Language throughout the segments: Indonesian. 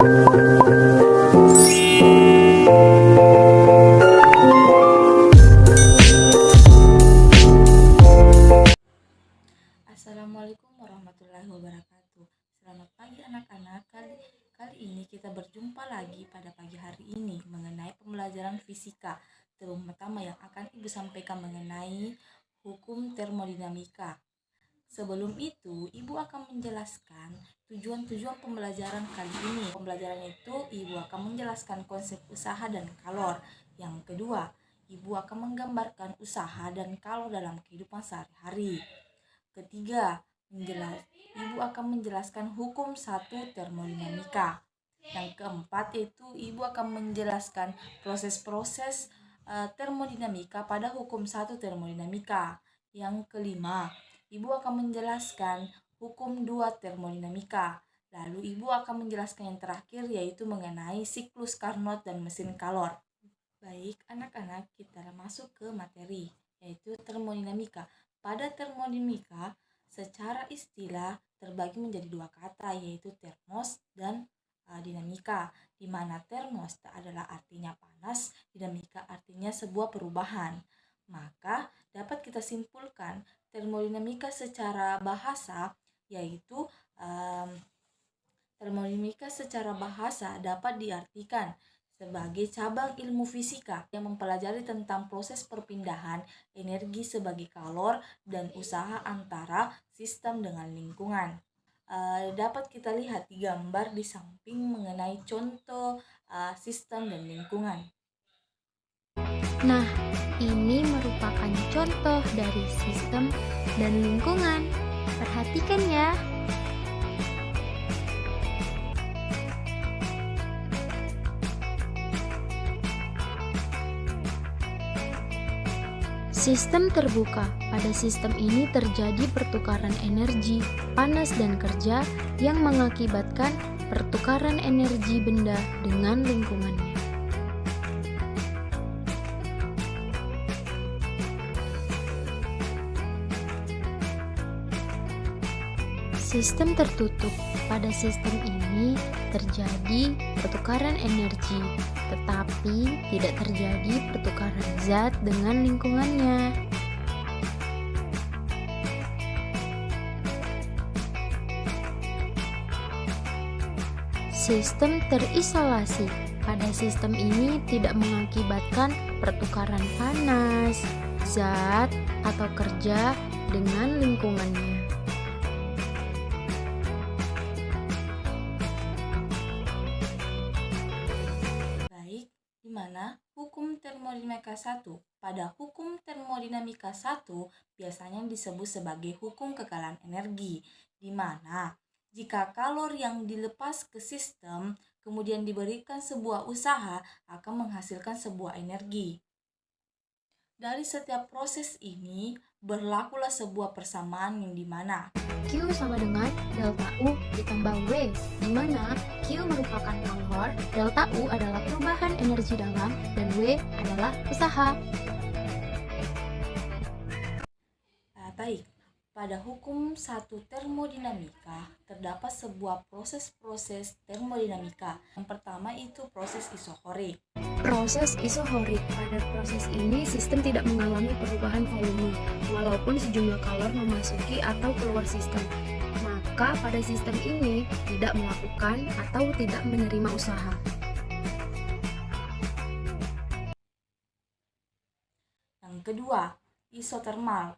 Assalamualaikum warahmatullahi wabarakatuh. Selamat pagi anak-anak. Kali ini kita berjumpa lagi pada pagi hari ini mengenai pembelajaran fisika. Terutama yang akan Ibu sampaikan mengenai hukum termodinamika. Sebelum itu, Ibu akan menjelaskan tujuan-tujuan pembelajaran kali ini. Pembelajaran itu, Ibu akan menjelaskan konsep usaha dan kalor. Yang kedua, Ibu akan menggambarkan usaha dan kalor dalam kehidupan sehari-hari. Ketiga, Ibu akan menjelaskan hukum 1 termodinamika. Yang keempat itu Ibu akan menjelaskan proses-proses termodinamika pada hukum 1 termodinamika. Yang kelima, Ibu akan menjelaskan hukum 2 termodinamika. Lalu Ibu akan menjelaskan yang terakhir yaitu mengenai siklus Carnot dan mesin kalor. Baik anak-anak, kita masuk ke materi yaitu termodinamika. Pada termodinamika, secara istilah terbagi menjadi dua kata yaitu termos dan dinamika, di mana termos adalah artinya panas, dinamika artinya sebuah perubahan. Maka dapat kita simpulkan termodinamika secara bahasa yaitu termodinamika secara bahasa dapat diartikan sebagai cabang ilmu fisika yang mempelajari tentang proses perpindahan energi sebagai kalor dan usaha antara sistem dengan lingkungan. Dapat kita lihat di gambar di samping mengenai contoh sistem dan lingkungan. Nah, ini merupakan contoh dari sistem dan lingkungan. Perhatikan ya. Sistem terbuka. Pada sistem ini terjadi pertukaran energi, panas dan kerja yang mengakibatkan pertukaran energi benda dengan lingkungannya. Sistem tertutup. Pada sistem ini terjadi pertukaran energi, tetapi tidak terjadi pertukaran zat dengan lingkungannya. Sistem terisolasi. Pada sistem ini tidak mengakibatkan pertukaran panas, zat, atau kerja dengan lingkungannya. Mana hukum termodinamika 1. Pada hukum termodinamika 1 biasanya disebut sebagai hukum kekalahan energi, di mana jika kalor yang dilepas ke sistem kemudian diberikan sebuah usaha akan menghasilkan sebuah energi. Dari setiap proses ini berlakulah sebuah persamaan yang dimana Q sama dengan delta U ditambah W, di mana Q merupakan kalor, delta U adalah perubahan energi dalam, dan W adalah usaha. Baik, pada hukum 1 termodinamika terdapat sebuah proses-proses termodinamika. Yang pertama itu proses isohorik. Proses isohorik. Pada proses ini sistem tidak mengalami perubahan volume walaupun sejumlah kalor memasuki atau keluar sistem. Maka pada sistem ini tidak melakukan atau tidak menerima usaha. Yang kedua, isotermal.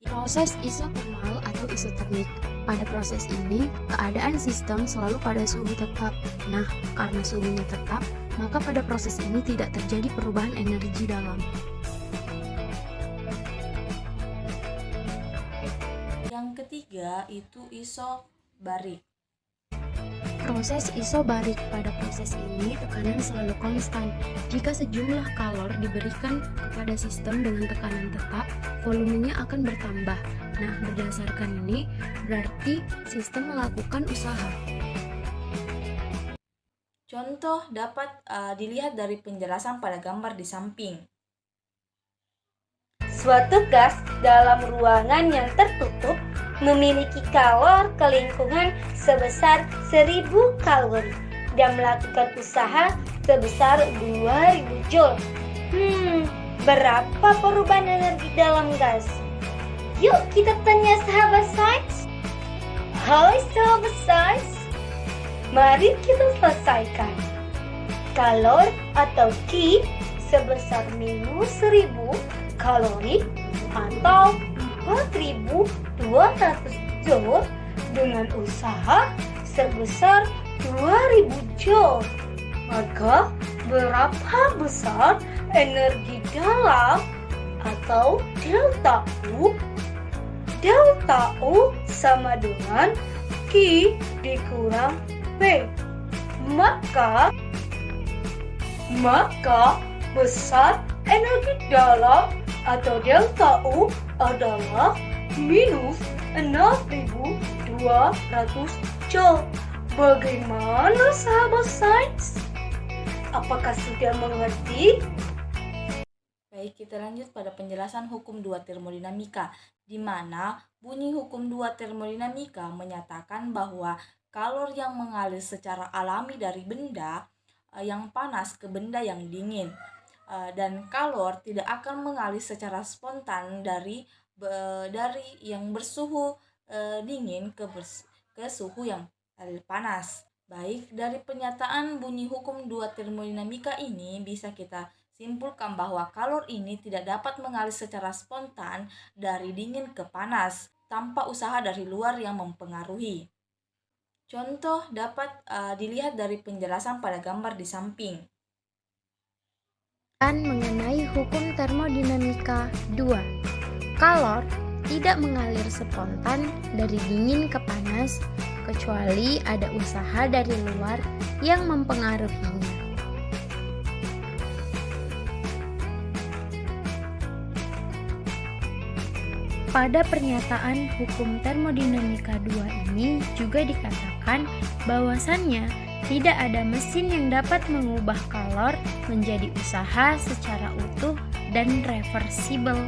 Proses isotermal atau isotermik. Pada proses ini, keadaan sistem selalu pada suhu tetap. Nah, karena suhunya tetap, maka pada proses ini tidak terjadi perubahan energi dalam. Yang ketiga itu isobarik. Proses isobarik. Pada proses ini tekanan selalu konstan. Jika sejumlah kalor diberikan kepada sistem dengan tekanan tetap, volumenya akan bertambah. Nah, berdasarkan ini berarti sistem melakukan usaha. Contoh dapat dilihat dari penjelasan pada gambar di samping. Suatu gas dalam ruangan yang tertutup memiliki kalor ke lingkungan sebesar 1000 kalori dan melakukan usaha sebesar 2000 joule. Berapa perubahan energi dalam gas? Yuk kita tanya sahabat sains. Hai sahabat sains, mari kita selesaikan. Kalor atau Ki sebesar minus 1000 kalori atau 4200 joule dengan usaha sebesar 2000 joule. Maka berapa besar energi dalam atau delta U? Delta U sama dengan Q dikurang P. Maka besar energi dalam atau delta U adalah minus 6200 joule. Bagaimana sahabat sains? Apakah sudah mengerti? Baik, kita lanjut pada penjelasan hukum 2 termodinamika, di mana bunyi hukum 2 termodinamika menyatakan bahwa kalor yang mengalir secara alami dari benda yang panas ke benda yang dingin, dan kalor tidak akan mengalir secara spontan dari yang bersuhu dingin ke suhu yang panas. Baik, dari pernyataan bunyi hukum 2 termodinamika ini bisa kita simpulkan bahwa kalor ini tidak dapat mengalir secara spontan dari dingin ke panas tanpa usaha dari luar yang mempengaruhi. Contoh dapat dilihat dari penjelasan pada gambar di samping. Dan mengenai hukum termodinamika 2, kalor tidak mengalir spontan dari dingin ke panas kecuali ada usaha dari luar yang mempengaruhinya. Pada pernyataan hukum termodinamika 2 ini juga dikatakan bahwasannya tidak ada mesin yang dapat mengubah kalor menjadi usaha secara utuh dan reversibel.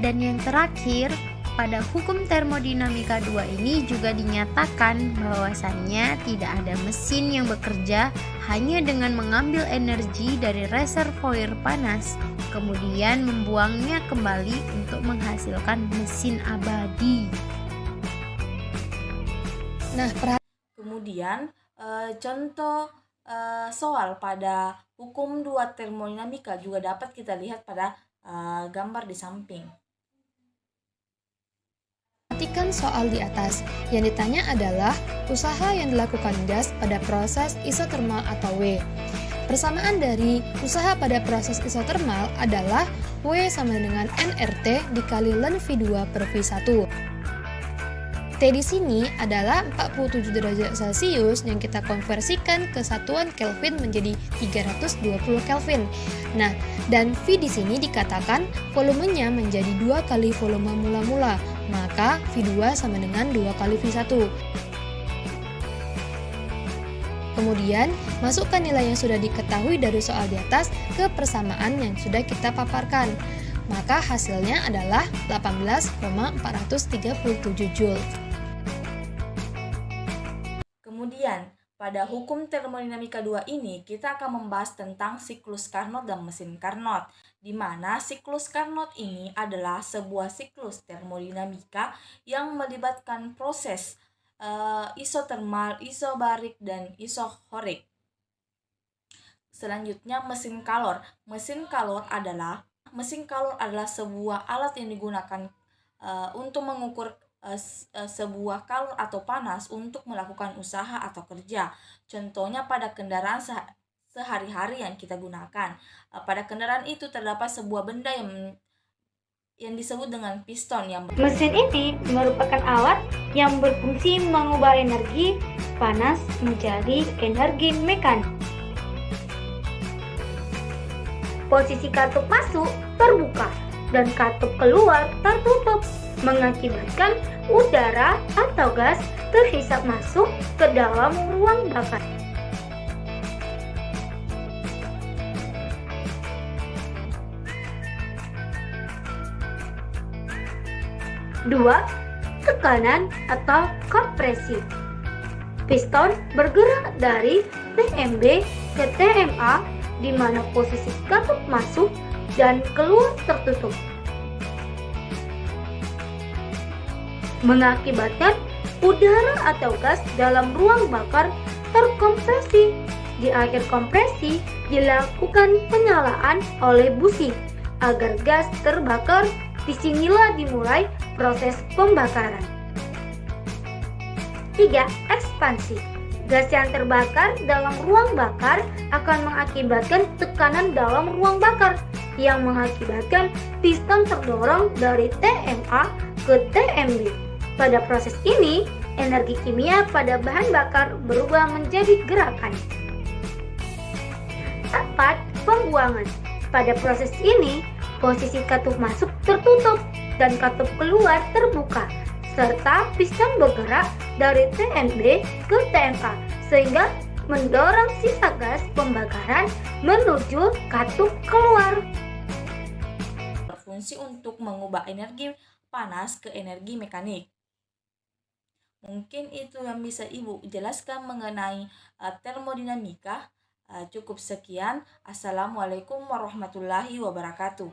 Dan yang terakhir, pada hukum termodinamika 2 ini juga dinyatakan bahwasannya tidak ada mesin yang bekerja hanya dengan mengambil energi dari reservoir panas, kemudian membuangnya kembali untuk menghasilkan mesin abadi. Kemudian contoh soal pada hukum 2 termodinamika juga dapat kita lihat pada gambar di samping. Perhatikan soal di atas. Yang ditanya adalah usaha yang dilakukan gas pada proses isotermal atau W. Persamaan dari usaha pada proses isotermal adalah W sama dengan nRT dikali ln V2 per V1. T di sini adalah 47 derajat Celcius yang kita konversikan ke satuan Kelvin menjadi 320 Kelvin. Nah, dan V di sini dikatakan volumenya menjadi 2 kali volume mula-mula, maka V2 sama dengan 2 kali V1. Kemudian, masukkan nilai yang sudah diketahui dari soal di atas ke persamaan yang sudah kita paparkan. Maka hasilnya adalah 18,437 Joule. Kemudian, pada hukum termodinamika 2 ini kita akan membahas tentang siklus Carnot dan mesin Carnot, di mana siklus Carnot ini adalah sebuah siklus termodinamika yang melibatkan proses isotermal, isobarik, dan isohorik. Selanjutnya, mesin kalor. Mesin kalor adalah sebuah alat yang digunakan untuk mengukur sebuah kalor atau panas untuk melakukan usaha atau kerja. Contohnya pada kendaraan sehari-hari yang kita gunakan. Pada kendaraan itu terdapat sebuah benda yang disebut dengan piston. Mesin ini merupakan alat yang berfungsi mengubah energi panas menjadi energi mekanik. Posisi katup masuk terbuka dan katup keluar tertutup, mengakibatkan udara atau gas terhisap masuk ke dalam ruang bakar. 2. Tekanan atau kompresi. Piston bergerak dari TMB ke TMA di mana posisi katup masuk dan keluar tertutup, mengakibatkan udara atau gas dalam ruang bakar terkompresi. Di akhir kompresi dilakukan penyalaan oleh busi agar gas terbakar. Disinilah dimulai proses pembakaran. 3. Ekspansi. Gas yang terbakar dalam ruang bakar akan mengakibatkan tekanan dalam ruang bakar yang mengakibatkan piston terdorong dari TMA ke TMB. Pada proses ini, energi kimia pada bahan bakar berubah menjadi gerakan. 4. Pembuangan. Pada proses ini, posisi katup masuk tertutup dan katup keluar terbuka, serta piston bergerak dari TMB ke TMA sehingga mendorong sisa gas pembakaran menuju katup keluar. Berfungsi untuk mengubah energi panas ke energi mekanik. Mungkin itu yang bisa Ibu jelaskan mengenai termodinamika. Cukup sekian. Assalamualaikum warahmatullahi wabarakatuh.